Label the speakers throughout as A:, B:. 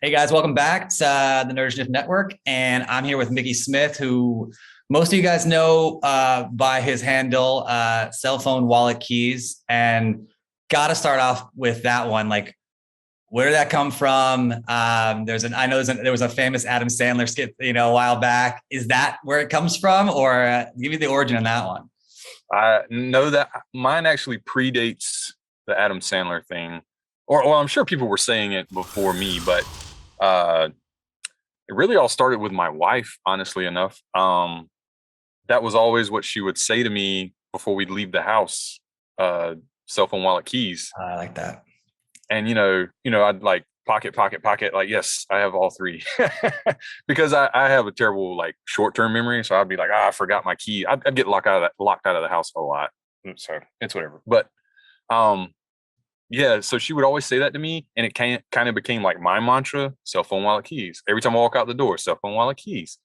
A: Hey guys, welcome back to the Nerdshift Network. And I'm here with Mickey Smith, who most of you guys know by his handle, Cell Phone Wallet Keys. And got to start off with that one. Like, where did that come from? There was a famous Adam Sandler skit, a while back. Is that where it comes from, or give me the origin on that one?
B: I know that mine actually predates the Adam Sandler thing, or I'm sure people were saying it before me, but uh, it really all started with my wife. Honestly enough, that was always what she would say to me before we'd leave the house: uh, cell phone, wallet, keys.
A: I like that.
B: And I'd like pocket, pocket, pocket. Like, yes, I have all three because I have a terrible like short-term memory. So I'd be like, I forgot my key. I'd get locked out of the house a lot. So it's whatever. But um, yeah. So she would always say that to me, and it kind of became like my mantra: cell phone, wallet, keys. Every time I walk out the door, cell phone, wallet, keys.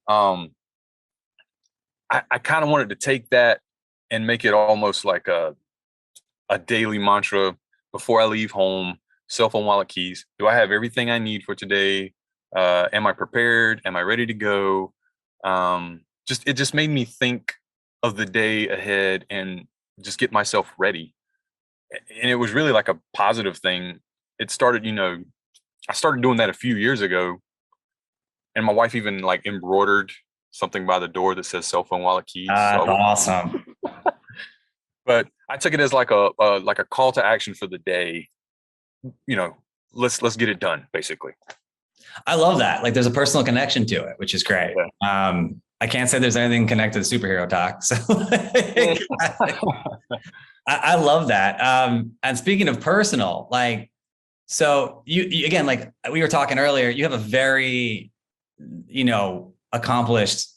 B: Um, I kind of wanted to take that and make it almost like a daily mantra before I leave home: cell phone, wallet, keys. Do I have everything I need for today? Am I prepared? Am I ready to go? It just made me think of the day ahead and just get myself ready. And it was really like a positive thing. It started, I started doing that a few years ago, and my wife even like embroidered something by the door that says cell phone, wallet, keys.
A: That's
B: So
A: awesome.
B: but I took it as like a call to action for the day. You know, let's get it done, basically.
A: I love that. Like, there's a personal connection to it, which is great.
B: Yeah.
A: I can't say there's anything connected to superhero talk. So I love that. And speaking of personal, like, so you again, like we were talking earlier, you have a very, accomplished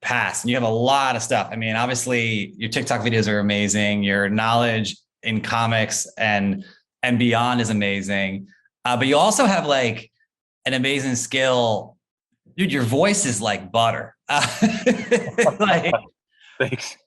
A: past, and you have a lot of stuff. I mean, obviously your TikTok videos are amazing. Your knowledge in comics and beyond is amazing. But you also have like an amazing skill. Dude, your voice is like butter. Like,
B: Thanks.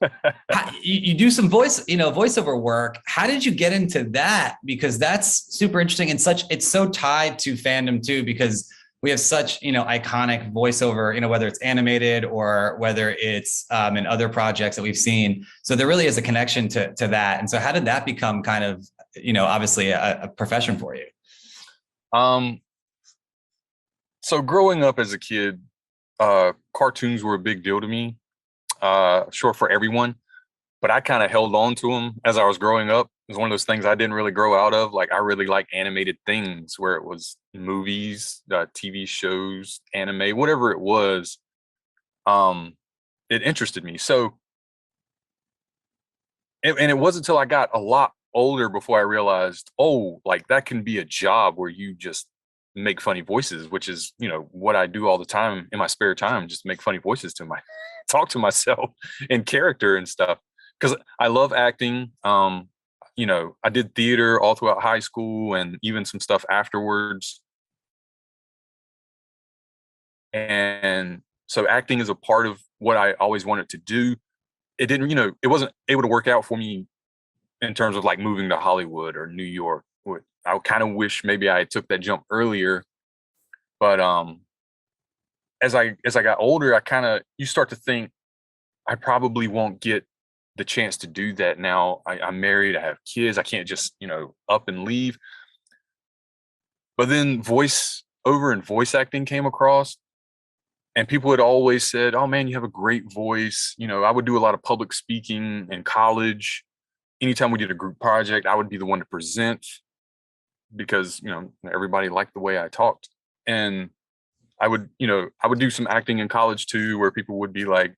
A: you do some voiceover work. How did you get into that? Because that's super interesting, and it's so tied to fandom too, because we have such, iconic voiceover, whether it's animated or whether it's in other projects that we've seen. So there really is a connection to that. And so how did that become kind of, obviously a profession for you?
B: Um, so growing up as a kid, cartoons were a big deal to me. Short for everyone, but I kind of held on to them as I was growing up. It was one of those things I didn't really grow out of. Like, I really like animated things, where it was movies, TV shows, anime, whatever it was. Um, it interested me. So, and it wasn't until I got a lot older before I realized, oh, like that can be a job where you just make funny voices, which is, what I do all the time in my spare time, just make funny voices to my talk to myself in character and stuff. Because I love acting. I did theater all throughout high school and even some stuff afterwards. And so acting is a part of what I always wanted to do. It wasn't able to work out for me in terms of like moving to Hollywood or New York. I kind of wish maybe I took that jump earlier. But as I got older, you start to think I probably won't get the chance to do that now. I'm married, I have kids, I can't just, up and leave. But then voice over and voice acting came across, and people had always said, "Oh man, you have a great voice." I would do a lot of public speaking in college. Anytime we did a group project, I would be the one to present because, everybody liked the way I talked. And I would do some acting in college too, where people would be like,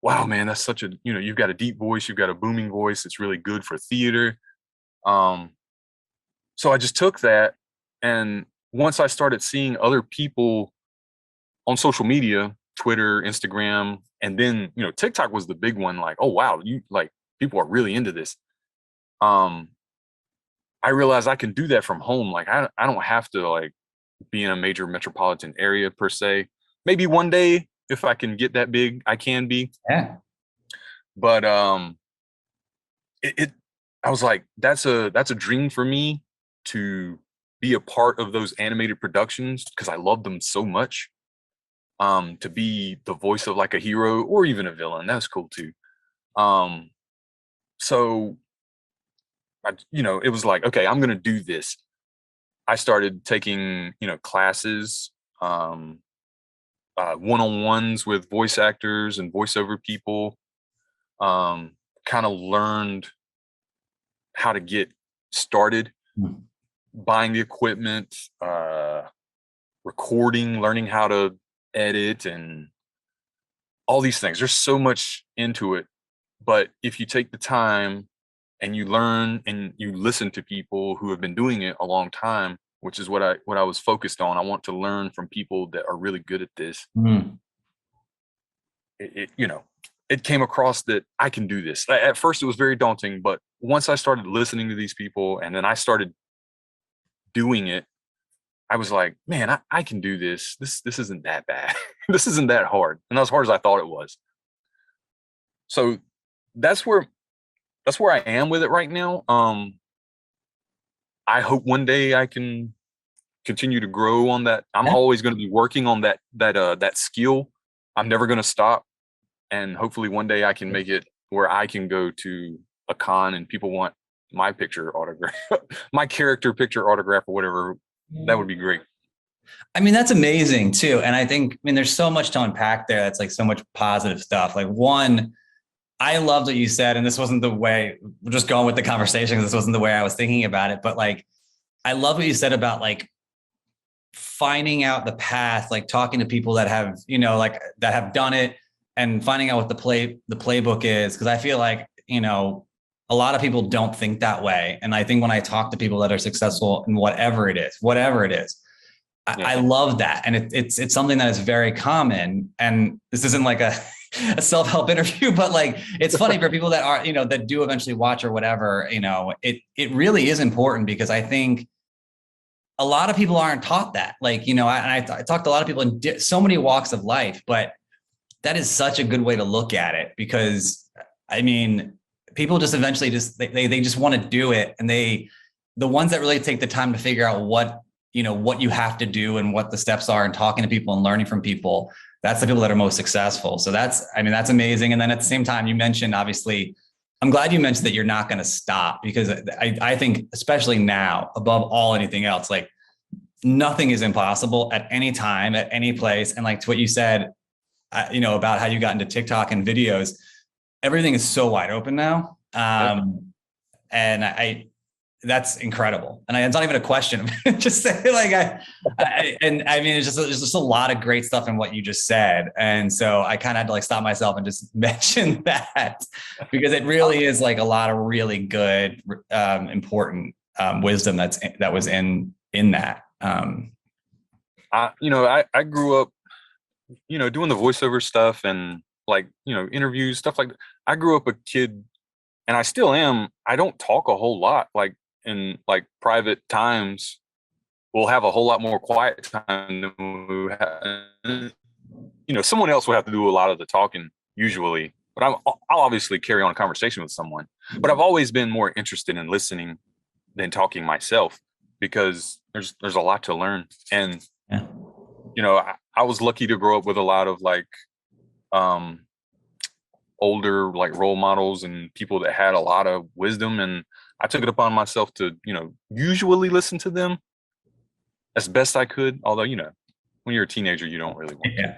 B: wow, man, that's you've got a deep voice, you've got a booming voice. It's really good for theater. Um, so I just took that. And once I started seeing other people on social media, Twitter, Instagram, and then, TikTok was the big one. Like, oh, wow, people are really into this. Um, I realized I can do that from home. Like, I don't have to like be in a major metropolitan area per se. Maybe one day, if I can get that big, I can be.
A: Yeah.
B: But it I was like, that's a dream for me to be a part of those animated productions because I love them so much. To be the voice of like a hero or even a villain, that's cool too. So it was like, okay, I'm gonna do this. I started taking, classes, one-on-ones with voice actors and voiceover people. Kind of learned how to get started, buying the equipment, recording, learning how to edit, and all these things. There's so much into it, but if you take the time and you learn and you listen to people who have been doing it a long time, which is what I was focused on. I want to learn from people that are really good at this. It came across that I can do this. At first it was very daunting, but once I started listening to these people and then I started doing it, I was like, man, I can do this. This isn't that bad. This isn't that hard. And not as hard as I thought it was. So that's where I am with it right now. I hope one day I can continue to grow on that. I'm always going to be working on that skill. I'm never going to stop. And hopefully one day I can make it where I can go to a con and people want my picture autograph, my character picture autograph or whatever. That would be great.
A: I mean, that's amazing too. And I think, there's so much to unpack there. That's like so much positive stuff. Like one, I loved what you said, and this wasn't the way, we're just going with the conversation because this wasn't the way I was thinking about it. But like, I love what you said about like finding out the path, like talking to people that have, that have done it and finding out what the playbook is. Cause I feel like, a lot of people don't think that way. And I think when I talk to people that are successful in whatever it is, I love that. And it's something that is very common. And this isn't like a self-help interview, but like, it's funny for people that are, that do eventually watch or whatever, it really is important because I think a lot of people aren't taught that. Like, I talked to a lot of people in so many walks of life, but that is such a good way to look at it because people just eventually they just want to do it. And the ones that really take the time to figure out what you have to do and what the steps are and talking to people and learning from people, that's the people that are most successful. So that's amazing. And then at the same time, you mentioned, obviously, I'm glad you mentioned that you're not going to stop because I think, especially now, above all anything else, like nothing is impossible at any time, at any place. And like to what you said, about how you got into TikTok and videos, everything is so wide open now. And that's incredible. And it's not even a question. Just say like, it's just a lot of great stuff in what you just said. And so I kind of had to like stop myself and just mention that because it really is like a lot of really good, important wisdom that was in that.
B: I grew up, doing the voiceover stuff and like, interviews, stuff like that. I grew up a kid and I still am. I don't talk a whole lot. Like in like private times, we'll have a whole lot more quiet time than we have. Someone else will have to do a lot of the talking usually, but I'll obviously carry on a conversation with someone. But I've always been more interested in listening than talking myself because there's a lot to learn. And I was lucky to grow up with a lot of like older like role models and people that had a lot of wisdom, and I took it upon myself to usually listen to them as best I could, although when you're a teenager you don't really want to.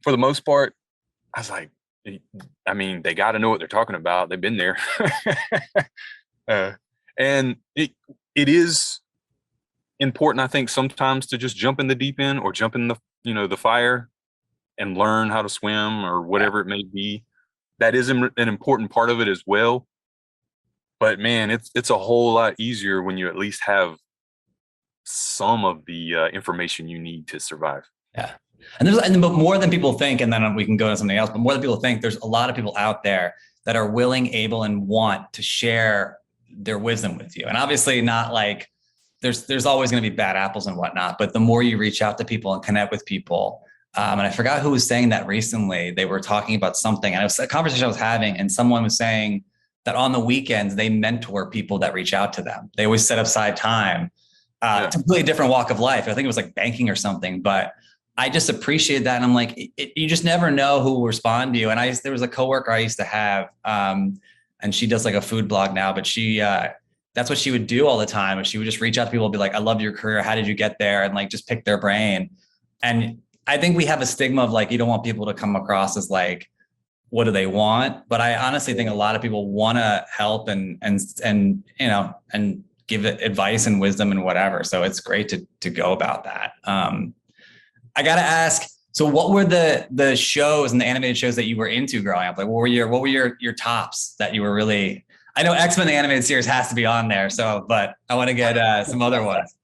B: For the most part, I was like, they got to know what they're talking about. They've been there. And it is important, I think, sometimes to just jump in the deep end or jump in the fire and learn how to swim or whatever it may be. That is an important part of it as well. But man, it's a whole lot easier when you at least have some of the information you need to survive.
A: Yeah. And more than people think, and then we can go to something else, but more than people think, there's a lot of people out there that are willing, able, and want to share their wisdom with you. And obviously not like there's always going to be bad apples and whatnot, but the more you reach out to people and connect with people, and I forgot who was saying that recently. They were talking about something, and it was a conversation I was having, and someone was saying that on the weekends, they mentor people that reach out to them. They always set aside time completely different walk of life. I think it was like banking or something, but I just appreciate that. And I'm like, you just never know who will respond to you. And there was a coworker I used to have, and she does like a food blog now, but that's what she would do all the time. And she would just reach out to people and be like, I love your career. How did you get there? And like, just pick their brain. And I think we have a stigma of like, you don't want people to come across as like, what do they want? But I honestly think a lot of people want to help and give it advice and wisdom and whatever. So it's great to go about that. I got to ask, so what were the shows and the animated shows that you were into growing up? Like, what were your tops that you were really, I know X-Men, the animated series has to be on there. So, but I want to get some other ones.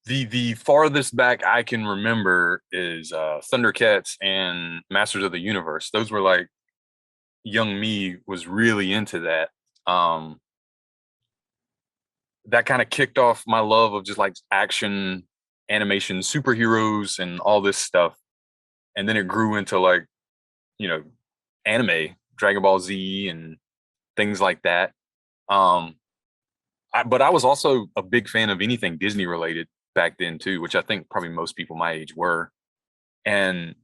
B: The farthest back I can remember is Thundercats and Masters of the Universe. Those were like, young me was really into that. That kind of kicked off my love of just like action, animation, superheroes, and all this stuff. And then it grew into like, anime, Dragon Ball Z and things like that. But I was also a big fan of anything Disney related back then too, which I think probably most people my age were. And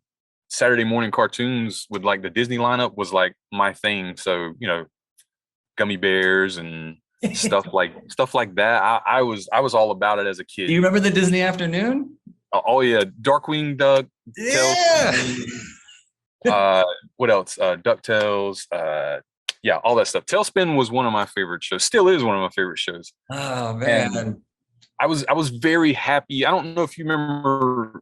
B: Saturday morning cartoons with like the Disney lineup was like my thing. So, gummy bears and stuff like that. I was all about it as a kid.
A: Do you remember the Disney afternoon?
B: Oh yeah, Darkwing Duck.
A: Yeah.
B: What else? DuckTales. Yeah, all that stuff. Tailspin was one of my favorite shows. Still is one of my favorite shows.
A: Oh man.
B: And I was very happy. I don't know if you remember,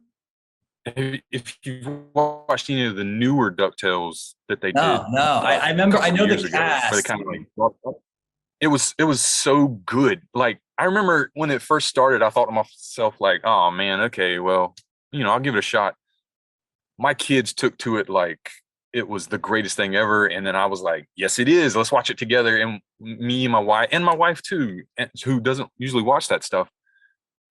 B: if you've watched any of the newer DuckTales that they did.
A: No. I remember. I know the cast.
B: Kind of like, it was so good. Like I remember when it first started, I thought to myself like, oh man, okay, well, I'll give it a shot. My kids took to it like it was the greatest thing ever. And then I was like, yes, it is. Let's watch it together. And me and my wife too, who doesn't usually watch that stuff.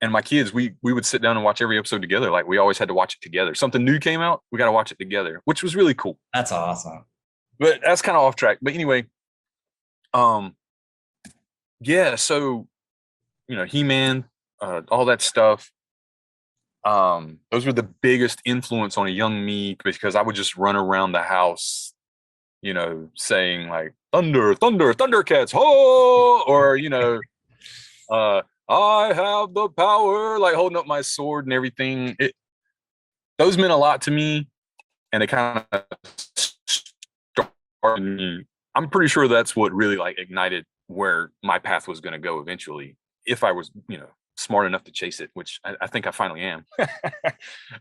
B: And my kids, we would sit down and watch every episode together. Like we always had to watch it together. Something new came out, we got to watch it together, which was really cool.
A: That's awesome.
B: But that's kind of off track. But anyway, yeah. So, He-Man, all that stuff. Those were the biggest influence on a young me because I would just run around the house, saying like thunder, thunder, Thundercats, ho, or I have the power, like holding up my sword and everything. Those meant a lot to me, and it kind of started me. I'm pretty sure that's what really like ignited where my path was going to go eventually, if I was, smart enough to chase it, which I think I finally am.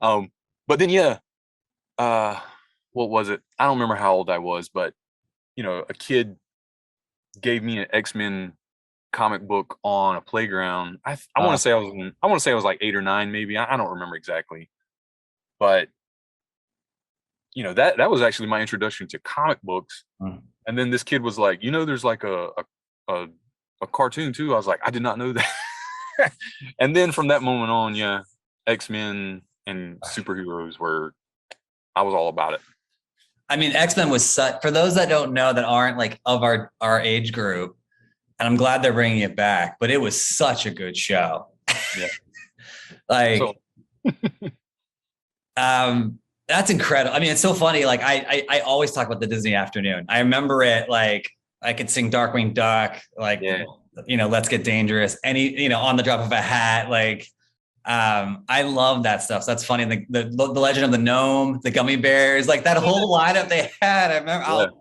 B: But then, yeah, what was it? I don't remember how old I was, but a kid gave me an X-Men comic book on a playground. I want to say I was like 8 or 9, maybe. I don't remember exactly, but that was actually my introduction to comic books. And then this kid was like, there's like a cartoon too. I was like, I did not know that. And then from that moment on, yeah, X-Men and superheroes I was all about it.
A: I mean, X-Men was for those that don't know, that aren't like of our age group, and I'm glad they're bringing it back, but it was such a good show.
B: Yeah.
A: That's incredible. I mean, it's so funny. Like I always talk about the Disney afternoon. I remember it, like I could sing Darkwing Duck, like, Let's Get Dangerous, on the drop of a hat. Like, I love that stuff. So that's funny. The Legend of the Gnome, the Gummy Bears, like that whole lineup they had. I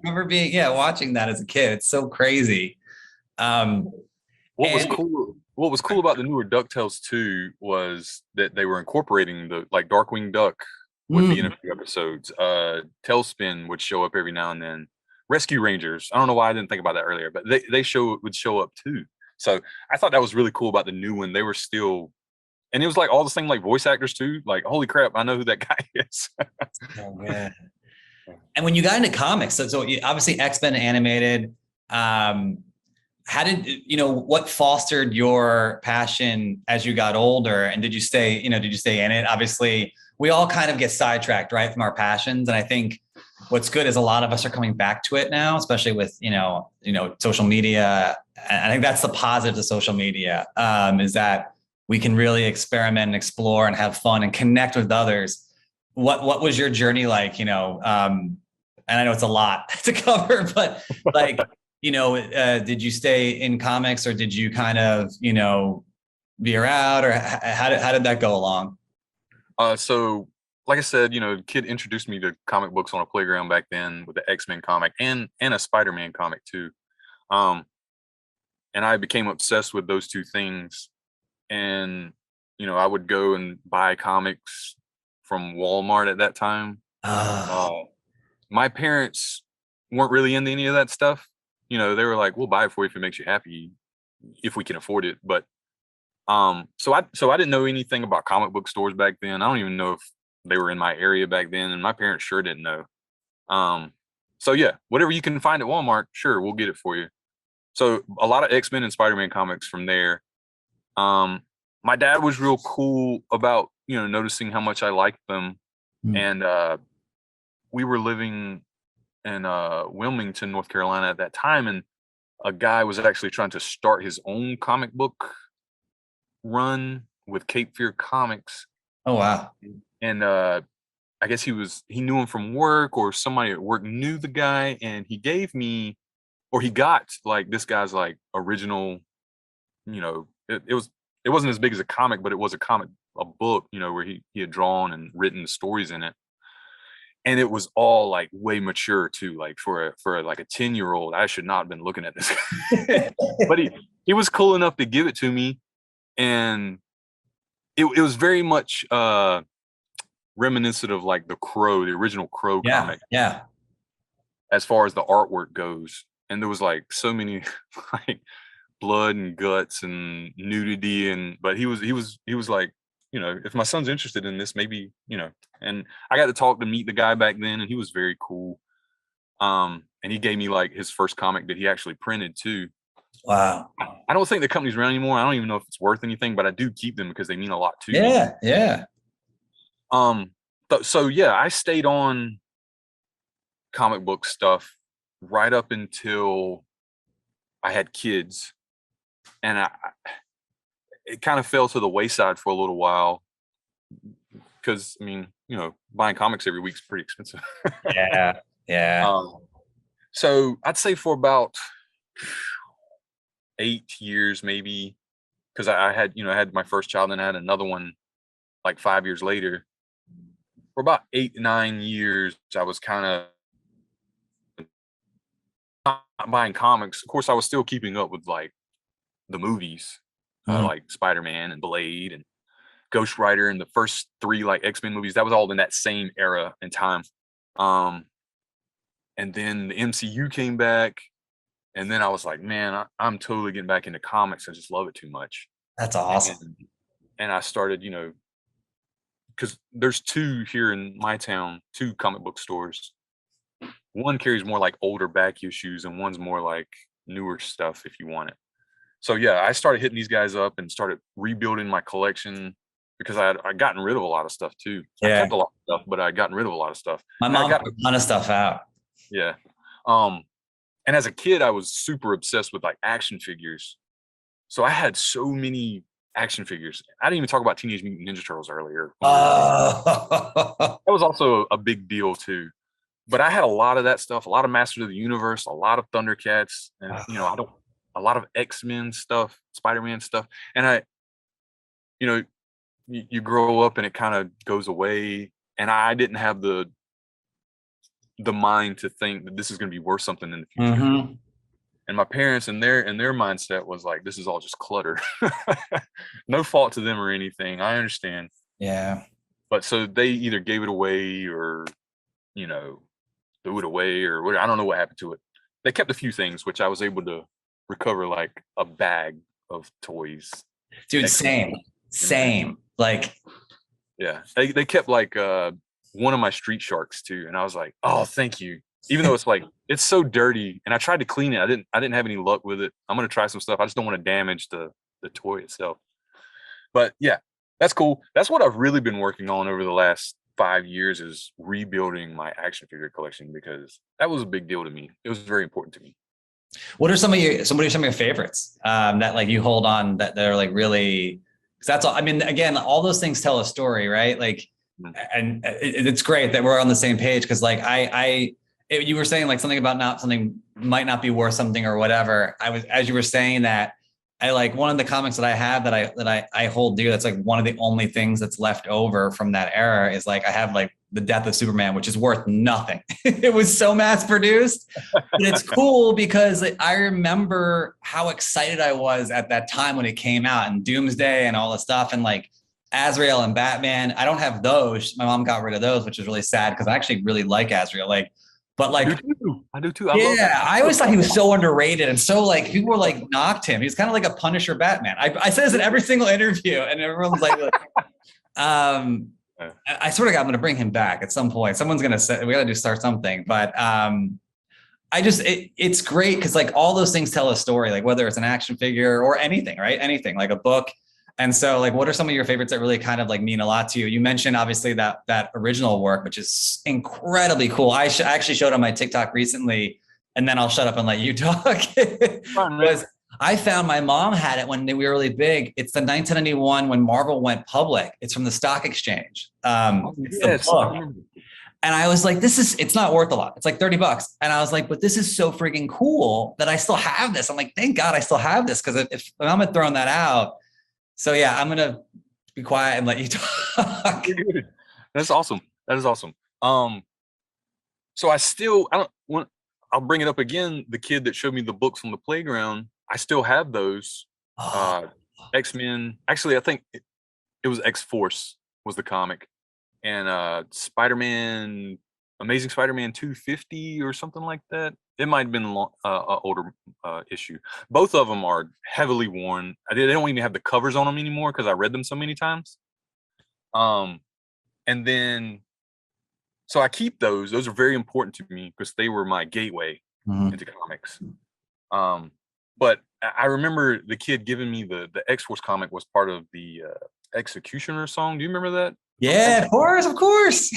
A: remember being, watching that as a kid. It's so crazy.
B: What was cool about the newer DuckTales too was that they were incorporating the like Darkwing Duck would be in a few episodes. Tailspin would show up every now and then. Rescue Rangers. I don't know why I didn't think about that earlier, but they would show up too. So I thought that was really cool about the new one. They were still, and it was like all the same like voice actors too. Like, holy crap, I know who that guy is.
A: Oh man. And when you got into comics, so obviously X-Men animated, how did, what fostered your passion as you got older? And did you stay in it? Obviously we all kind of get sidetracked, right, from our passions. And I think what's good is a lot of us are coming back to it now, especially with, social media. And I think that's the positive to social media, is that we can really experiment and explore and have fun and connect with others. What was your journey like? And I know it's a lot to cover, but like, did you stay in comics, or did you kind of, veer out, or how did that go along?
B: So like I said, kid introduced me to comic books on a playground back then with the X-Men comic and a Spider-Man comic too. Um, and I became obsessed with those two things. And, I would go and buy comics from Walmart at that time. Uh, my parents weren't really into any of that stuff. They were like, we'll buy it for you if it makes you happy, if we can afford it. But so I didn't know anything about comic book stores back then. I don't even know if they were in my area back then, and my parents sure didn't know. So yeah, whatever you can find at Walmart, sure, we'll get it for you. So a lot of X-Men and Spider-Man comics from there. My dad was real cool about, noticing how much I liked them. And we were living in Wilmington, North Carolina at that time, and a guy was actually trying to start his own comic book run with Cape Fear Comics.
A: Oh wow.
B: And I guess he knew him from work, or somebody at work knew the guy, and he gave me, or he got like this guy's like original, it wasn't as big as a comic, but it was a book, where he had drawn and written stories in it. And it was all like way mature too. Like for like a 10-year-old, I should not have been looking at this. But he was cool enough to give it to me. And it was very much reminiscent of like the original Crow comic.
A: Yeah.
B: As far as the artwork goes. And there was like so many like blood and guts and nudity, but he was like, if my son's interested in this, maybe, and I got to meet the guy back then, and he was very cool. And he gave me like his first comic that he actually printed too.
A: Wow.
B: I don't think the company's around anymore. I don't even know if it's worth anything, but I do keep them because they mean a lot to me.
A: Yeah.
B: So yeah, I stayed on comic book stuff right up until I had kids, and it kind of fell to the wayside for a little while because buying comics every week is pretty expensive.
A: Yeah.
B: So I'd say for about 8 years, maybe, because I had my first child, and I had another one like 5 years later. For about 8, 9 years, I was kind of not buying comics. Of course, I was still keeping up with like the movies, like Spider-Man and Blade and Ghost Rider and the first 3 like X-Men movies. That was all in that same era and time. And then the MCU came back, and then I was like, man, I'm totally getting back into comics. I just love it too much.
A: That's awesome.
B: And I started, because there's 2 here in my town, 2 comic book stores. One carries more like older back issues, and one's more like newer stuff if you want it. So yeah, I started hitting these guys up and started rebuilding my collection because I'd gotten rid of a lot of stuff too.
A: Yeah.
B: I kept a lot of stuff, but I'd gotten rid of a lot of stuff.
A: My mom got a ton of stuff out.
B: Yeah. And as a kid, I was super obsessed with like action figures. So I had so many action figures. I didn't even talk about Teenage Mutant Ninja Turtles earlier. That was also a big deal too. But I had a lot of that stuff, a lot of Masters of the Universe, a lot of Thundercats, and a lot of X-Men stuff, Spider-Man stuff. And you grow up and it kind of goes away. And I didn't have the mind to think that this is going to be worth something in the future. And my parents and their mindset was like, this is all just clutter. No fault to them or anything. I understand.
A: Yeah.
B: But so they either gave it away or, threw it away or whatever. I don't know what happened to it. They kept a few things, which I was able to recover like a bag of toys.
A: Dude, same. Like,
B: yeah, they kept like one of my Street Sharks too, and I was like, oh, thank you. Even though it's like it's so dirty, and I tried to clean it, I didn't have any luck with it. I'm gonna try some stuff. I just don't want to damage the toy itself. But yeah, that's cool. That's what I've really been working on over the last 5 years is rebuilding my action figure collection, because that was a big deal to me. It was very important to me.
A: What are some of your favorites that like you hold on that they're like really, because that's all, I mean, again, all those things tell a story, right? Like, and it's great that we're on the same page. Cause like you were saying like something about something might not be worth something or whatever. As you were saying that, I like one of the comics that I have that I hold dear. That's like one of the only things that's left over from that era is like, I have like the death of Superman, which is worth nothing. It was so mass produced. But it's cool because I remember how excited I was at that time when it came out, and Doomsday and all the stuff, and like Azrael and Batman. I don't have those. My mom got rid of those, which is really sad because I actually really like Azrael. Like, but like,
B: I do too.
A: I always thought he was so underrated, and so like people were like knocked him. He's kind of like a Punisher Batman. I say this in every single interview, and everyone's like I sort of got, I'm going to bring him back at some point. Someone's going to say, we got to start something, but it's great. Cause like all those things tell a story, like whether it's an action figure or anything, right? Anything like a book. And so like, what are some of your favorites that really kind of like mean a lot to you? You mentioned obviously that original work, which is incredibly cool. I actually showed on my TikTok recently, and then I'll shut up and let you talk. Was I found my mom had it when we were really big. It's the 1991 when Marvel went public. It's from the stock exchange. It's the book. And I was like, it's not worth a lot. It's like $30. And I was like, but this is so freaking cool that I still have this. I'm like, thank God I still have this. Cause if I'm throwing that out. So yeah, I'm going to be quiet and let you talk.
B: That's awesome. That is awesome. So I'll bring it up again. The kid that showed me the books on the playground, I still have those. X-Men. Actually, I think it was X-Force was the comic, and Spider-Man, Amazing Spider-Man 250 or something like that. It might have been an older issue. Both of them are heavily worn. They don't even have the covers on them anymore because I read them so many times. And then, so I keep those. Those are very important to me because they were my gateway into comics. But I remember the kid giving me the X-Force comic was part of the Executioner song. Do you remember that?
A: Yeah, of course.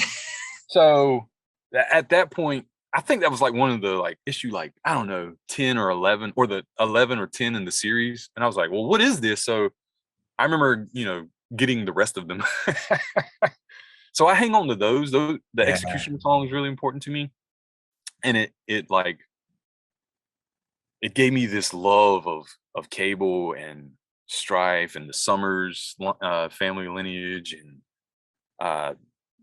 B: So at that point, I think that was like one of the like issue, like, I don't know, 10 or 11, or the 11 or 10 in the series. And I was like, well, what is this? So I remember, getting the rest of them. So I hang on to those. The Executioner song is really important to me. And it gave me this love of Cable and Strife and the Summers family lineage,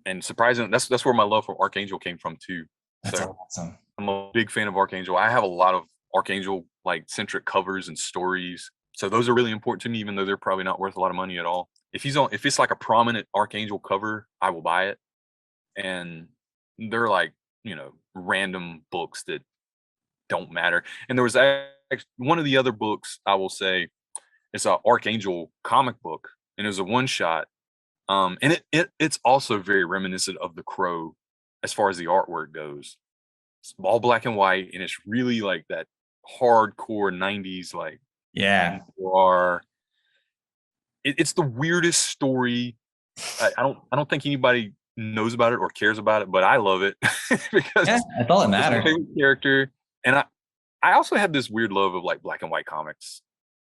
B: and surprisingly, that's where my love for Archangel came from too.
A: That's awesome.
B: I'm a big fan of Archangel. I have a lot of Archangel like centric covers and stories, so those are really important to me, even though they're probably not worth a lot of money at all. If it's like a prominent Archangel cover, I will buy it. And they're like, random books that don't matter. And there was one of the other books, I will say, it's an Archangel comic book, and it was a one shot. And it's also very reminiscent of The Crow as far as the artwork goes. It's all black and white, and it's really like that hardcore 90s, like, noir. It's the weirdest story. I don't think anybody knows about it or cares about it, but I love it because
A: that's all that matters.
B: It's my favorite character. And I also have this weird love of like black and white comics.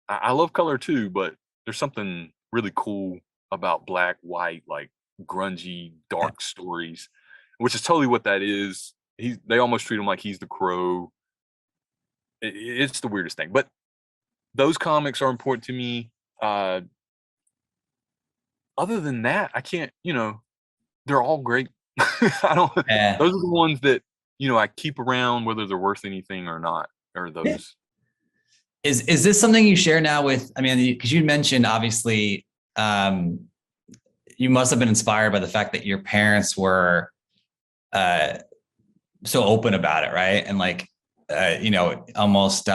B: I love color too, but there's something really cool about black, white, like grungy, dark stories, which is totally what that is. They almost treat him like he's the Crow. It's the weirdest thing, but those comics are important to me. Other than that, I can't, they're all great. Those are the ones that, I keep around, whether they're worth anything or not, or those.
A: Is this something you share now with, because you mentioned, obviously, you must have been inspired by the fact that your parents were so open about it, right? And like, almost,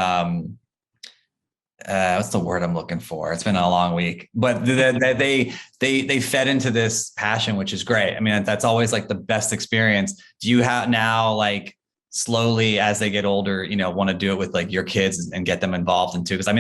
A: what's the word I'm looking for? It's been a long week, but they fed into this passion, which is great. That's always like the best experience. Do you have now, like, slowly as they get older, want to do it with like your kids and get them involved in too? Because I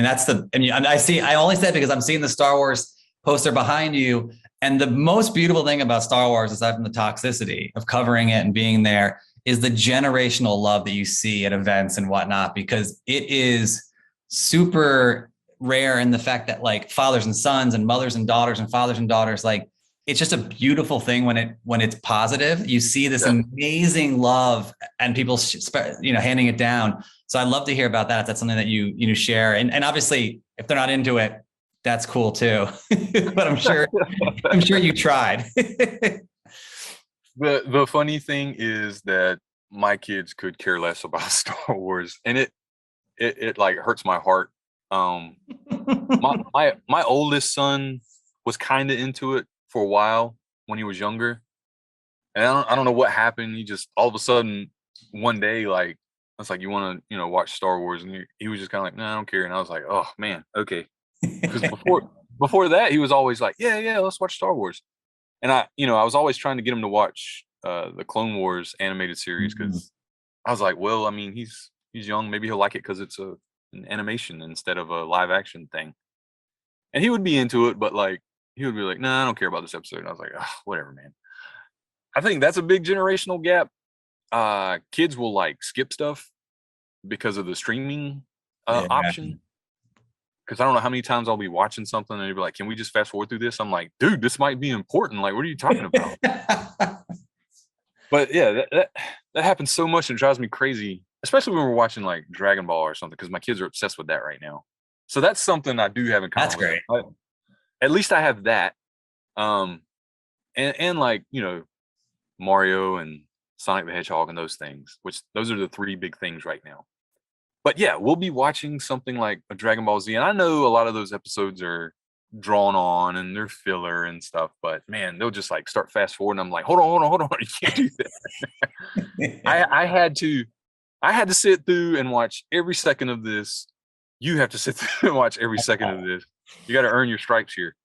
A: only said because I'm seeing the Star Wars poster behind you, And the most beautiful thing about Star Wars, aside from the toxicity of covering it and being there, is the generational love that you see at events and whatnot, because it is super rare in the fact that like fathers and sons and mothers and daughters and fathers and daughters, like it's just a beautiful thing when it's positive. You see this amazing love and people, handing it down. So I'd love to hear about that. If that's something that you share. And obviously, if they're not into it, that's cool too. But I'm sure you tried.
B: The funny thing is that my kids could care less about Star Wars, and it like hurts my heart. My oldest son was kind of into it for a while when he was younger, and I don't know what happened. He just all of a sudden one day, like, I was like, "You want to watch Star Wars?" And he was just kind of like, "No, I don't care." And I was like, "Oh man, okay." Because before that, he was always like, "Yeah, let's watch Star Wars." And I was always trying to get him to watch the Clone Wars animated series, because I was like, well, I mean, he's young, maybe he'll like it because it's an animation instead of a live action thing. And he would be into it, but like he would be like, "No, I don't care about this episode." And I was like, "Oh, whatever, man." I think that's a big generational gap. Kids will like skip stuff because of the streaming
A: Yeah.
B: option. Because I don't know how many times I'll be watching something and they'll be like, "Can we just fast forward through this?" I'm like, "Dude, this might be important. Like, what are you talking about?" But yeah, that happens so much and it drives me crazy, especially when we're watching like Dragon Ball or something, because my kids are obsessed with that right now. So that's something I do have in common
A: That's
B: with
A: great.
B: them. At least I have that. Um, and like, Mario and Sonic the Hedgehog and those things, which those are the three big things right now. But yeah, we'll be watching something like a Dragon Ball Z, and I know a lot of those episodes are drawn on and they're filler and stuff, but man, they'll just like start fast forward, and I'm like, hold on, you can't do that. I had to sit through and watch every second of this. You have to sit through and watch every second of this. You got to earn your stripes here.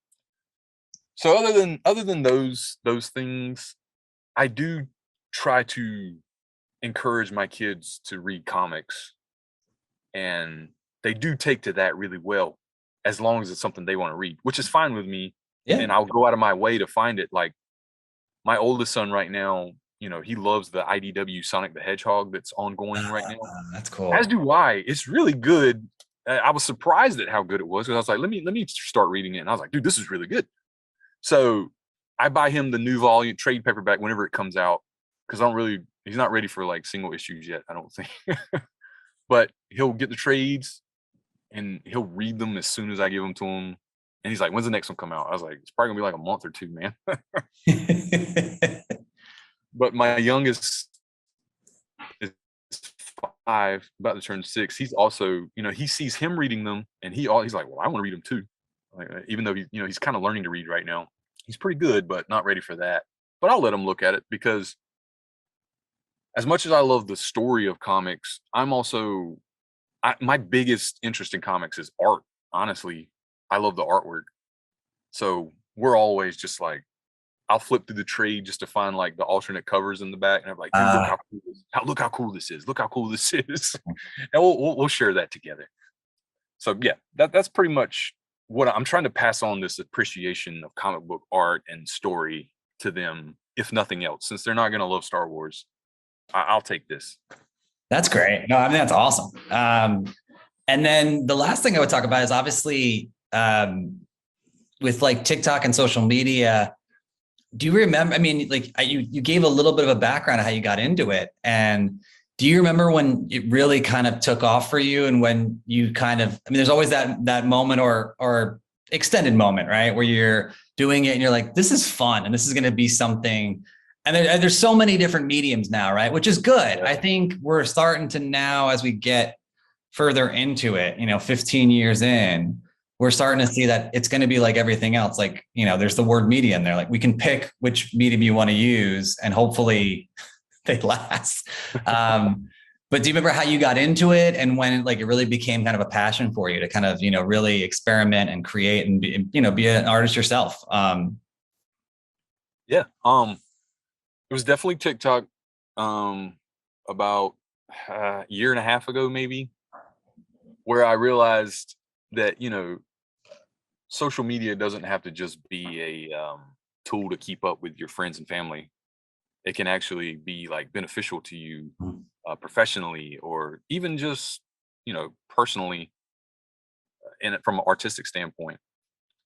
B: So other than those things, I do try to encourage my kids to read comics, and they do take to that really well, as long as it's something they want to read, which is fine with me.
A: Yeah.
B: And I'll go out of my way to find it. Like my oldest son right now, he loves the IDW Sonic the Hedgehog that's ongoing right now.
A: That's cool.
B: As do I. It's really good. I was surprised at how good it was, because I was like, let me start reading it. And I was like, dude, this is really good. So I buy him the new volume trade paperback whenever it comes out, because he's not ready for like single issues yet, I don't think. But he'll get the trades and he'll read them as soon as I give them to him. And he's like, "When's the next one come out?" I was like, "It's probably gonna be like a month or two, man." But my youngest is 5, about to turn 6. He's also, he sees him reading them, and he's like, "Well, I want to read them too." Like, even though he's kind of learning to read right now. He's pretty good, but not ready for that. But I'll let him look at it, because as much as I love the story of comics, my biggest interest in comics is art. Honestly, I love the artwork. So we're always just like, I'll flip through the trade just to find like the alternate covers in the back, and I'm like, "Dude, look how cool this is! Look how cool this is!" And we'll share that together. So yeah, that's pretty much what I'm trying to pass on, this appreciation of comic book art and story to them, if nothing else, since they're not going to love Star Wars. I'll take this.
A: That's great. No, I mean, that's awesome. And then the last thing I would talk about is obviously with like TikTok and social media. Do you remember? I mean, like you gave a little bit of a background of how you got into it, and do you remember when it really kind of took off for you, and when you kind of? I mean, there's always that moment or extended moment, right, where you're doing it and you're like, "This is fun, and this is going to be something." And there's so many different mediums now, right? Which is good. I think we're starting to now, as we get further into it, 15 years in, we're starting to see that it's going to be like everything else. Like, there's the word media in there. Like we can pick which medium you want to use and hopefully they last. But do you remember how you got into it and when like it really became kind of a passion for you to kind of, really experiment and create and be an artist yourself?
B: Yeah. It was definitely TikTok, about a year and a half ago, maybe, where I realized that, social media doesn't have to just be tool to keep up with your friends and family. It can actually be like beneficial to you professionally, or even just, personally, in it from an artistic standpoint.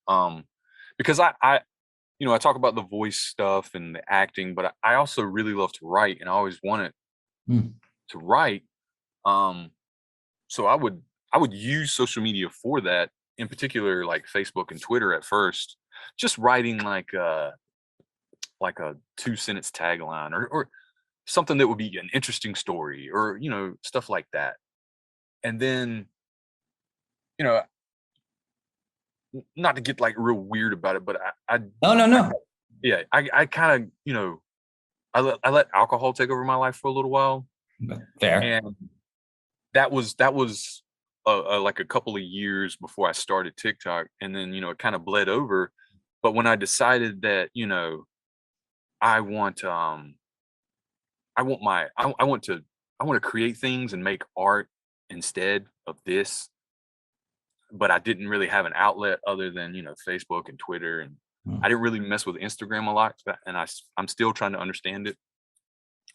B: Um, because I talk about the voice stuff and the acting, but I also really love to write, and I always wanted
A: Mm.
B: to write. Um, so I would use social media for that, in particular, like Facebook and Twitter at first, just writing like a 2 sentence tagline, or something that would be an interesting story, or stuff like that. And then, you know not to get like real weird about it, but
A: No, no,
B: I
A: no.
B: yeah, I kind of, I let alcohol take over my life for a little while,
A: Fair.
B: and that was like a couple of years before I started TikTok, and then it kind of bled over. But when I decided that I want I want my I want to create things and make art instead of this, but I didn't really have an outlet other than Facebook and Twitter, and I
A: Mm.
B: didn't really mess with Instagram a lot, and I'm still trying to understand it,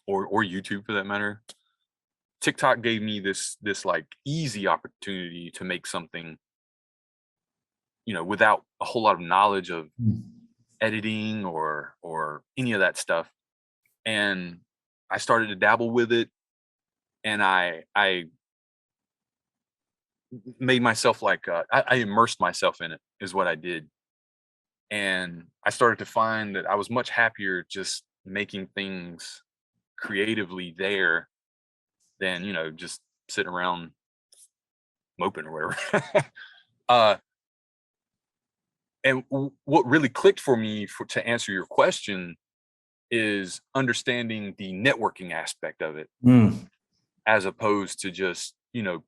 B: or YouTube for that matter. TikTok gave me this like easy opportunity to make something, without a whole lot of knowledge of editing or any of that stuff. And I started to dabble with it, and I made myself like I immersed myself in it, is what I did. And I started to find that I was much happier just making things creatively there than just sitting around moping or whatever. uh and what really clicked for me, to answer your question, is understanding the networking aspect of it,
A: Mm.
B: as opposed to just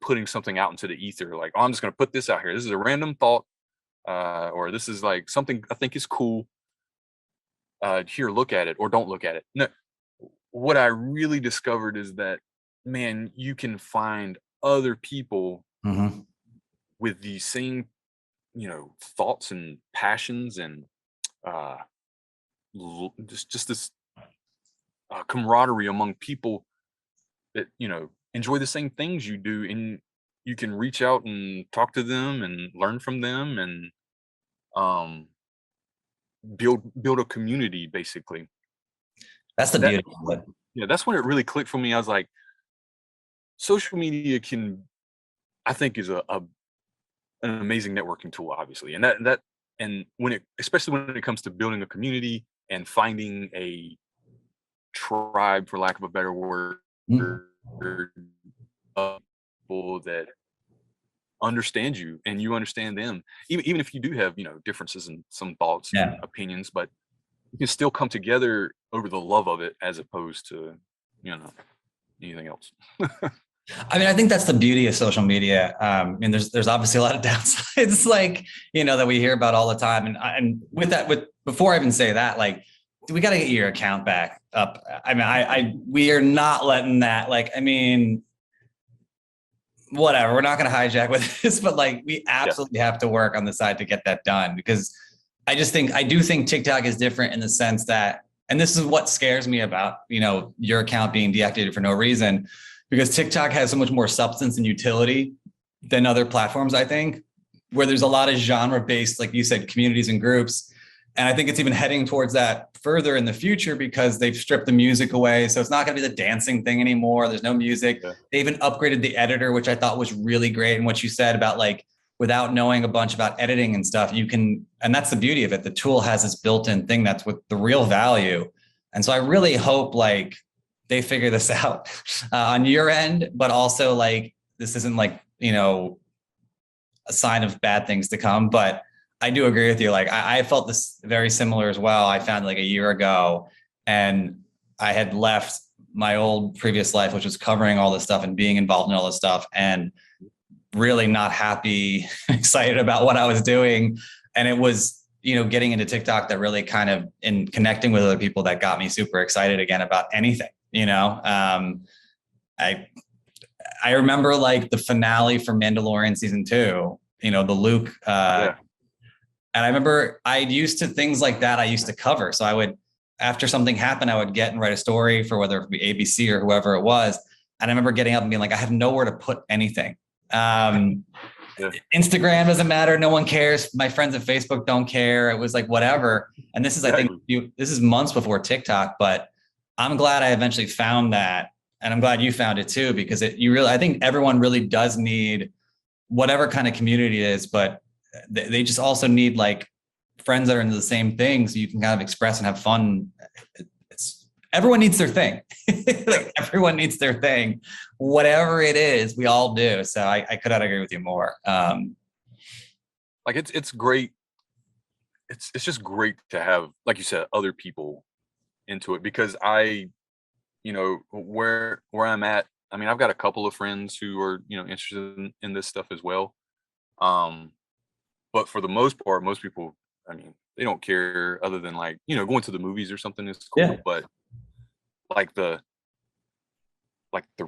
B: putting something out into the ether, like, oh, I'm just going to put this out here, this is a random thought, or this is like something I think is cool, here, look at it or don't look at it. No, what I really discovered is that, man, you can find other people
A: Hmm.
B: with the same thoughts and passions, and uh just this camaraderie among people that enjoy the same things you do, and you can reach out and talk to them and learn from them, and um build a community, basically.
A: That's the
B: That
A: beauty of it.
B: Yeah, that's when it really clicked for me. I was like, social media can, I think, is an amazing networking tool, obviously, and and especially when it comes to building a community and finding a tribe, for lack of a better word,
A: Mm.
B: of people that understand you and you understand them, even if you do have differences in some thoughts and
A: Yeah.
B: opinions, but you can still come together over the love of it, as opposed to you know anything else.
A: I mean, I think that's the beauty of social media. And there's obviously a lot of downsides, like, that we hear about all the time. And with that, before I even say that, like, we got to get your account back up. I mean, we are not letting that, like, I mean, whatever, we're not going to hijack with this, but like, we
B: Yeah,
A: absolutely have to work on the side to get that done, because I do think TikTok is different in the sense that, and this is what scares me about, your account being deactivated for no reason, because TikTok has so much more substance and utility than other platforms, I think, where there's a lot of genre based, like you said, communities and groups. And I think it's even heading towards that further in the future, because they've stripped the music away. So it's not going to be the dancing thing anymore. There's no music.
B: yeah,
A: They even upgraded the editor, which I thought was really great. And what you said about, like, without knowing a bunch about editing and stuff, you can, and that's the beauty of it. The tool has this built-in thing that's with the real value. And so I really hope, like, they figure this out on your end, but also, like, this isn't like, a sign of bad things to come. But I do agree with you. Like, I felt this very similar as well. I found, like, a year ago, and I had left my old previous life, which was covering all this stuff and being involved in all this stuff, and really not happy, excited about what I was doing. And it was, getting into TikTok that really kind of, in connecting with other people, that got me super excited again about anything, I I remember, like, the finale for Mandalorian season 2, the Luke
B: yeah.
A: And I remember I used to things like that. I used to cover. So I would, after something happened, I would get and write a story for whether it be ABC or whoever it was. And I remember getting up and being like, I have nowhere to put anything.
B: Yeah.
A: Instagram doesn't matter. No one cares. My friends at Facebook don't care. It was like, whatever. And this is, I think this is months before TikTok, but I'm glad I eventually found that. And I'm glad you found it too, because I think everyone really does need whatever kind of community it is, but they just also need like friends that are into the same thing, so you can kind of express and have fun. Everyone needs their thing. Like everyone needs their thing, whatever it is. We all do. So I could not agree with you more.
B: Like it's great. It's just great to have, like you said, other people into it, because where I'm at, I mean, I've got a couple of friends who are, interested in this stuff as well. But for the most part, most people, I mean, they don't care, other than like, going to the movies or something is cool.
A: Yeah.
B: But like the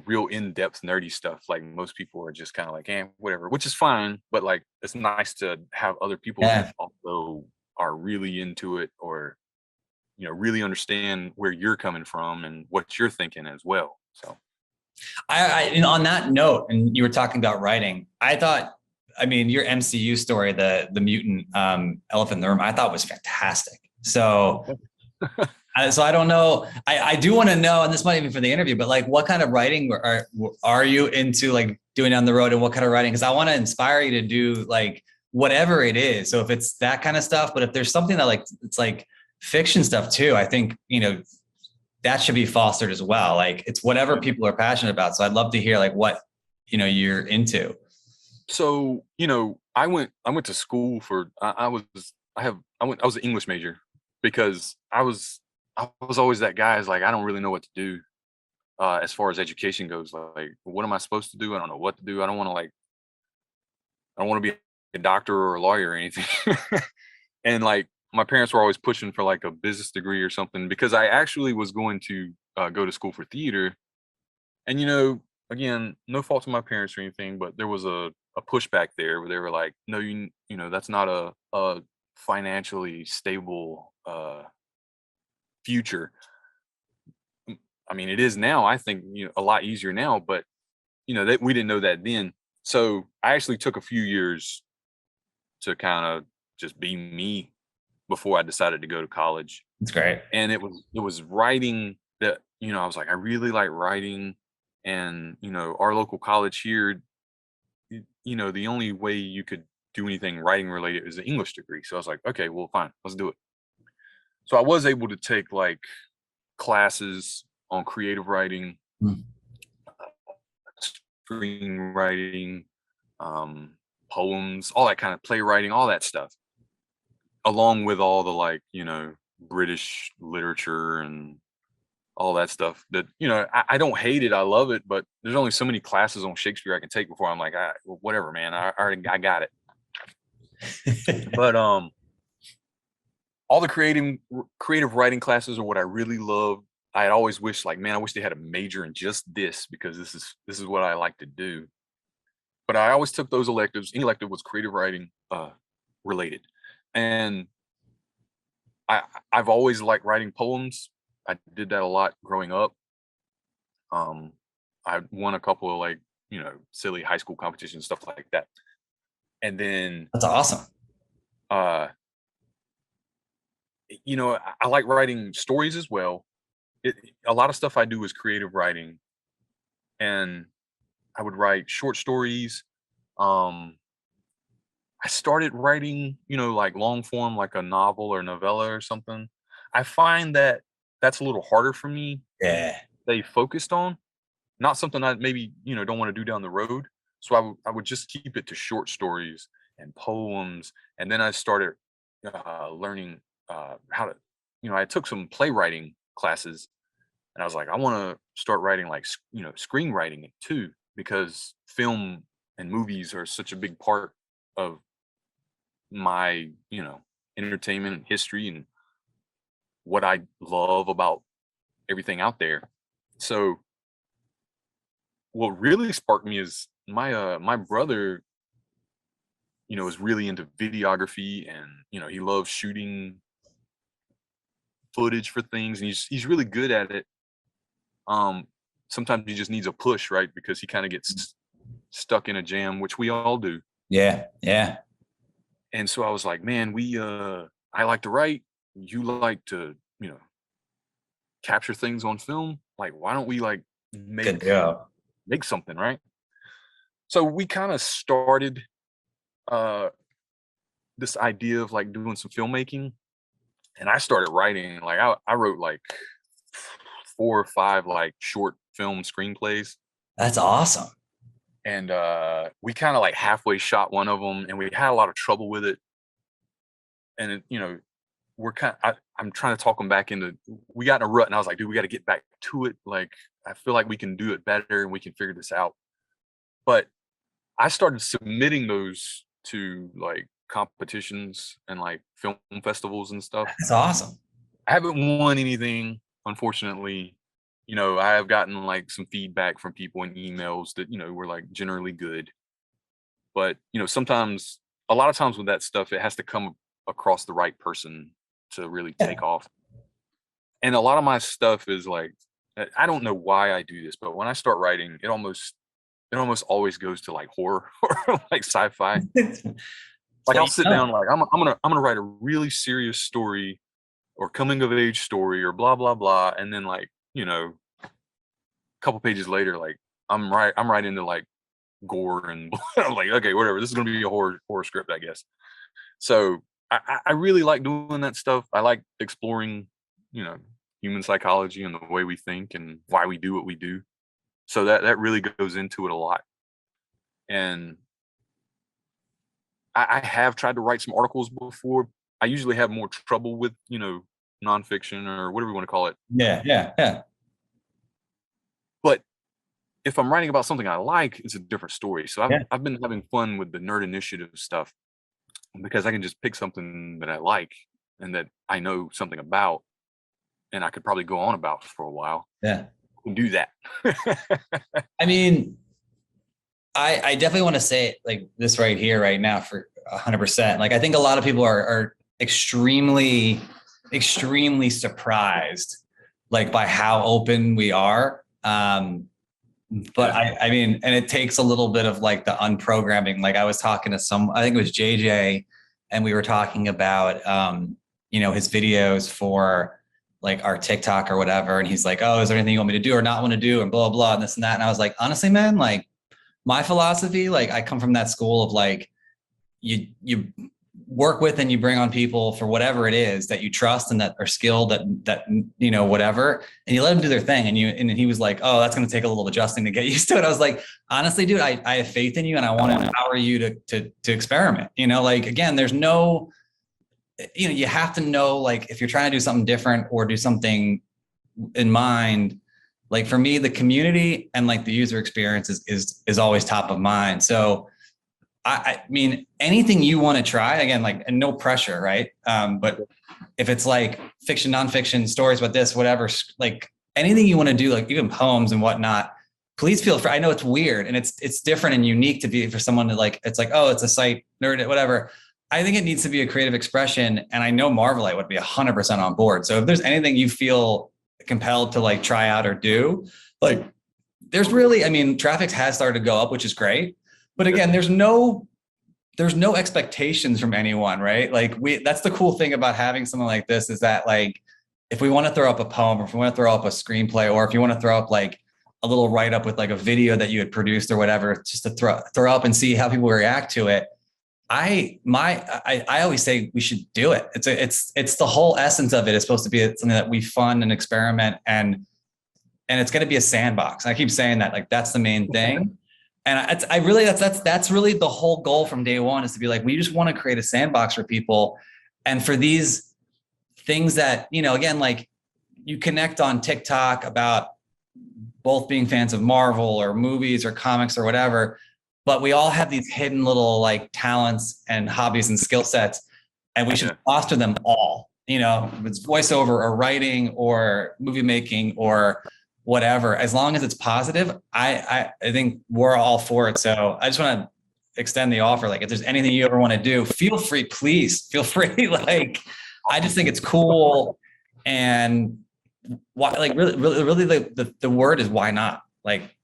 B: real in-depth nerdy stuff, like most people are just kind of like, whatever, which is fine. But like, it's nice to have other people that also are really into it, or really understand where you're coming from and what you're thinking as well. So
A: and on that note, and you were talking about writing, I thought, I mean, your MCU story, the mutant elephant in the room, I thought was fantastic. So so I don't know. I do want to know, and this might even for the interview, but like, what kind of writing are you into, like doing on the road, and what kind of writing? Because I want to inspire you to do like whatever it is. So if it's that kind of stuff, but if there's something that like, it's like fiction stuff too, I think, that should be fostered as well. Like it's whatever people are passionate about. So I'd love to hear like what, you're into.
B: So, I went to school for, I was an English major, because I was always that guy is like, I don't really know what to do as far as education goes. Like, what am I supposed to do? I don't know what to do. I don't want to be a doctor or a lawyer or anything. And like, my parents were always pushing for like a business degree or something, because I actually was going to go to school for theater. And, again, no fault to my parents or anything, but there was a pushback there where they were like, no, that's not a financially stable future. I mean, it is now. I think, a lot easier now, but that we didn't know that then. So I actually took a few years to kind of just be me before I decided to go to college.
A: That's great.
B: And it was writing that, I was like, I really like writing. And, our local college here, the only way you could do anything writing related is an English degree. So I was like, okay, well, fine, let's do it. So I was able to take like classes on creative writing, screenwriting, poems, all that kind of playwriting, all that stuff, along with all the like, British literature and all that stuff that, I don't hate it. I love it, but there's only so many classes on Shakespeare I can take before I'm like, well, whatever, man, I got it. But all the creative writing classes are what I really love. I had always wished, like, man, I wish they had a major in just this, because this is what I like to do. But I always took those electives. Any elective was creative writing related. And I've always liked writing poems. I did that a lot growing up. I won a couple of like, silly high school competitions, stuff like that. And then
A: that's awesome.
B: I like writing stories as well. A lot of stuff I do is creative writing, and I would write short stories. I started writing, like long form, like a novel or novella or something. I find that that's a little harder for me.
A: Yeah.
B: They focused on, not something I maybe, don't want to do down the road. So I would just keep it to short stories and poems. And then I started learning how to, I took some playwriting classes, and I was like, I want to start writing like, screenwriting too, because film and movies are such a big part of my, entertainment history and what I love about everything out there. So what really sparked me is my brother is really into videography, and he loves shooting footage for things, and he's really good at it. Sometimes he just needs a push, right? Because he kind of gets stuck in a jam, which we all do.
A: Yeah. Yeah.
B: And so I was like, man, I like to write, you like to, capture things on film. Like, why don't we like
A: Good job.
B: make something, right? So we kind of started this idea of like doing some filmmaking, and I started writing. Like I wrote like 4 or 5 like short film screenplays.
A: That's awesome.
B: And we kind of like halfway shot one of them, and we had a lot of trouble with it. And it, I'm trying to talk them back into, we got in a rut, and I was like, dude, we got to get back to it. Like, I feel like we can do it better and we can figure this out. But I started submitting those to like competitions and like film festivals and stuff.
A: That's awesome.
B: I haven't won anything, unfortunately. I have gotten like some feedback from people in emails that, were like generally good. But, sometimes, a lot of times with that stuff, it has to come across the right person to really take off. And a lot of my stuff is like, I don't know why I do this, but when I start writing, it almost always goes to like horror or like sci-fi. Like I'll sit down, like I'm gonna write a really serious story or coming of age story or blah blah blah, and then like a couple pages later, like I'm right into like gore and I'm like, okay, whatever, this is gonna be a horror script, I guess. So I really like doing that stuff. I like exploring, human psychology and the way we think and why we do what we do. So that really goes into it a lot. And I have tried to write some articles before. I usually have more trouble with, nonfiction or whatever you want to call it.
A: Yeah.
B: But if I'm writing about something I like, it's a different story. So I've been having fun with the Nerd Initiative stuff, because I can just pick something that I like and that I know something about, and I could probably go on about for a while.
A: Yeah.
B: I can do that.
A: I mean, I definitely want to say it like this right here, right now, for 100%. Like, I think a lot of people are extremely, extremely surprised, like, by how open we are. But I mean, and it takes a little bit of like the unprogramming. Like, I was talking to I think it was JJ, and we were talking about, his videos for like our TikTok or whatever. And he's like, oh, is there anything you want me to do or not want to do? And blah, blah, and this and that. And I was like, honestly, man, like, my philosophy, like, I come from that school of like, you work with and you bring on people for whatever it is that you trust and that are skilled, that whatever, and you let them do their thing. And he was like, oh, that's going to take a little adjusting to get used to it. I was like, honestly, dude, I have faith in you, and I want to empower you to experiment. Like, again, there's no, you have to know, like, if you're trying to do something different or do something in mind. Like, for me, the community and like the user experience is always top of mind. So I mean, anything you want to try, again, like, and no pressure, right? But if it's like fiction, nonfiction, stories about this, whatever, like anything you want to do, like even poems and whatnot, please feel free. I know it's weird and it's different and unique to be for someone to like, it's like, oh, it's a site nerd, whatever. I think it needs to be a creative expression. And I know Marvelite would be 100% on board. So if there's anything you feel compelled to like try out or do, like, there's really, I mean, traffic has started to go up, which is great. But again, there's no expectations from anyone, right? Like, that's the cool thing about having something like this, is that, like, if we want to throw up a poem, or if we want to throw up a screenplay, or if you want to throw up like a little write-up with like a video that you had produced or whatever, just to throw up and see how people react to it. I always say we should do it. It's the whole essence of it is supposed to be something that we fun and experiment, and it's going to be a sandbox. I keep saying that, like, that's the main thing. And that's really the whole goal from day one, is to be like, we just want to create a sandbox for people. And for these things that, again, like, you connect on TikTok about both being fans of Marvel or movies or comics or whatever, but we all have these hidden little like talents and hobbies and skill sets, and we should foster them all, if it's voiceover or writing or movie making or whatever, as long as it's positive. I think we're all for it. So I just want to extend the offer. Like, if there's anything you ever want to do, feel free, please feel free. Like, I just think it's cool. And why, like, really the word is why not? Like,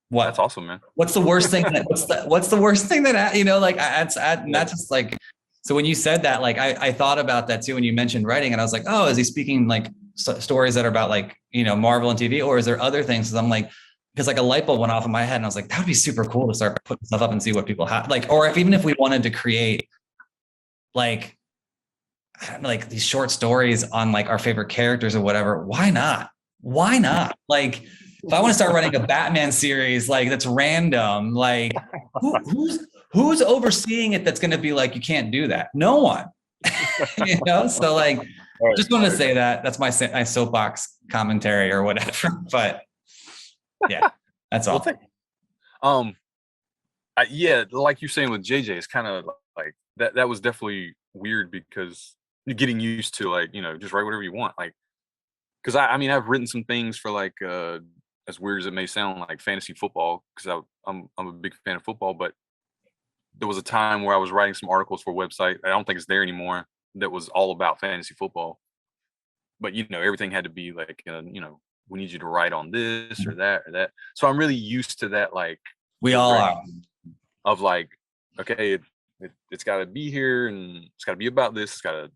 A: what?
B: That's awesome, man.
A: What's the worst thing that, what's the worst thing that, you know, like, and that's just like, so when you said that, like, I thought about that too, when you mentioned writing, and I was like, oh, is he speaking like stories that are about, like, you know, Marvel and TV, or is there other things? Cause I'm like, because like a light bulb went off in my head and I was like, that would be super cool to start putting stuff up and see what people have, like, or if, even if we wanted to create like, I don't know, like these short stories on like our favorite characters or whatever, why not? Why not? Like, if I want to start writing a Batman series, like, that's random, like, who's overseeing it? That's going to be like, you can't do that. No one, you know? So like, just want to say that that's my soapbox commentary or whatever, but yeah, that's all.
B: Yeah, like you're saying with JJ, it's kind of like that was definitely weird, because you're getting used to, like, you know, just write whatever you want. Like, because I mean, I've written some things for, like, as weird as it may sound, like fantasy football, because I'm a big fan of football. But there was a time where I was writing some articles for a website, I don't think it's there anymore, that was all about fantasy football. But, you know, everything had to be like, you know, we need you to write on this or that or that. So I'm really used to that, like,
A: we all are,
B: of like, okay, it's got to be here, and it's got to be about this, it's got to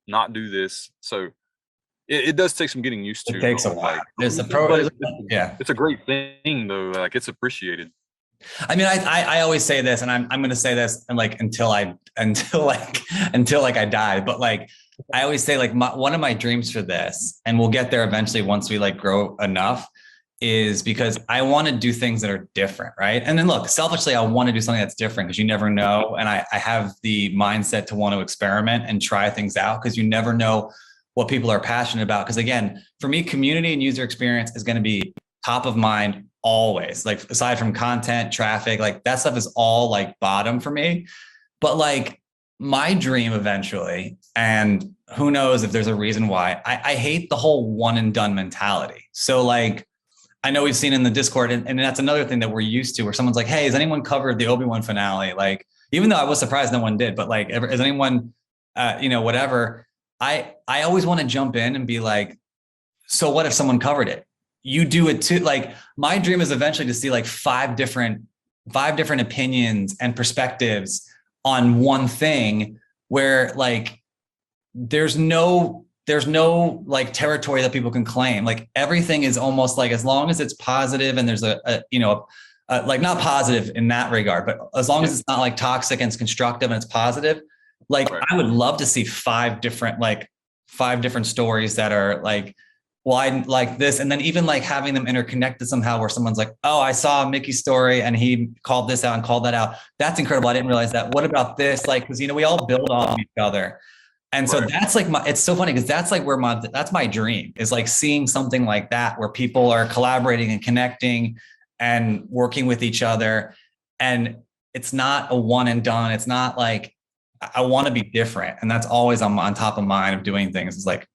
B: not do this. So it does take some getting used to.
A: It takes a while. There's
B: yeah, it's a great thing though. Like, it's appreciated.
A: I mean, I always say this, and I'm going to say this, and like, until I die. But like, I always say, like, one of my dreams for this, and we'll get there eventually once we like grow enough, is because I want to do things that are different, right? And then look, selfishly, I want to do something that's different, because you never know. And I have the mindset to want to experiment and try things out, because you never know what people are passionate about. Because again, for me, community and user experience is going to be top of mind always. Like, aside from content, traffic, like that stuff is all like bottom for me. But like, my dream eventually, and who knows if there's a reason why, I hate the whole one and done mentality. So like, I know we've seen in the Discord, and that's another thing that we're used to, where someone's like, hey, has anyone covered the Obi-Wan finale? Like, even though I was surprised no one did, but like, has anyone, you know, whatever. I always want to jump in and be like, so what if someone covered it? You do it too. Like, my dream is eventually to see like five different opinions and perspectives on one thing, where like, there's no like territory that people can claim. Like, everything is almost like, as long as it's positive, and there's a you know, like, not positive in that regard, but as long as it's not like toxic and it's constructive and it's positive, like, I would love to see five different stories that are like, well, I like this. And then even like having them interconnected somehow, where someone's like, oh, I saw Mickey's story and he called this out and called that out. That's incredible. I didn't realize that. What about this? Like, because, you know, we all build on each other. And so that's like it's so funny, because that's like where that's my dream, is like seeing something like that, where people are collaborating and connecting and working with each other. And it's not a one and done. It's not like, I want to be different. And that's always on top of mind of doing things, is like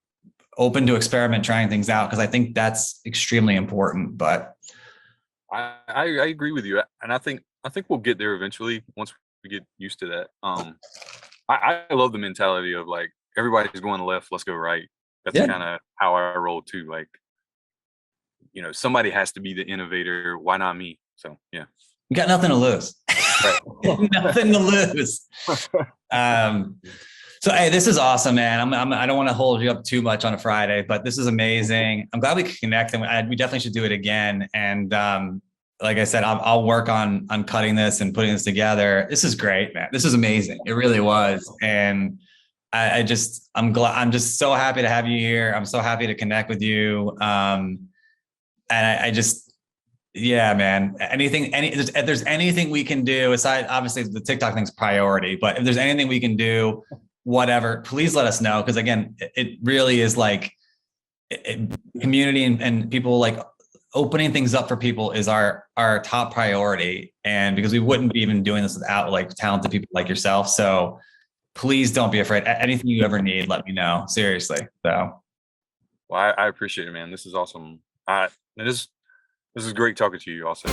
A: open to experiment, trying things out, because I think that's extremely important. But
B: I agree with you. And I think we'll get there eventually, once we get used to that. I love the mentality of like, everybody's going left, let's go right. That's kind of how I roll too. Like, you know, somebody has to be the innovator. Why not me? So yeah,
A: you got nothing to lose. Nothing to lose. So hey, this is awesome, man. I don't want to hold you up too much on a Friday, but this is amazing. I'm glad we could connect, and we definitely should do it again. And like I said, I'll work on cutting this and putting this together. This is great, man. This is amazing. It really was. And I'm just so happy to have you here. I'm so happy to connect with you. And yeah, man, if there's anything we can do, aside, obviously the TikTok thing's priority, but if there's anything we can do, whatever, please let us know. Cause again, it really is like community and people, like, opening things up for people is our top priority. And because we wouldn't be even doing this without like talented people like yourself. So please don't be afraid. Anything you ever need, let me know. Seriously. So.
B: Well, I appreciate it, man. This is awesome. This is great talking to you also.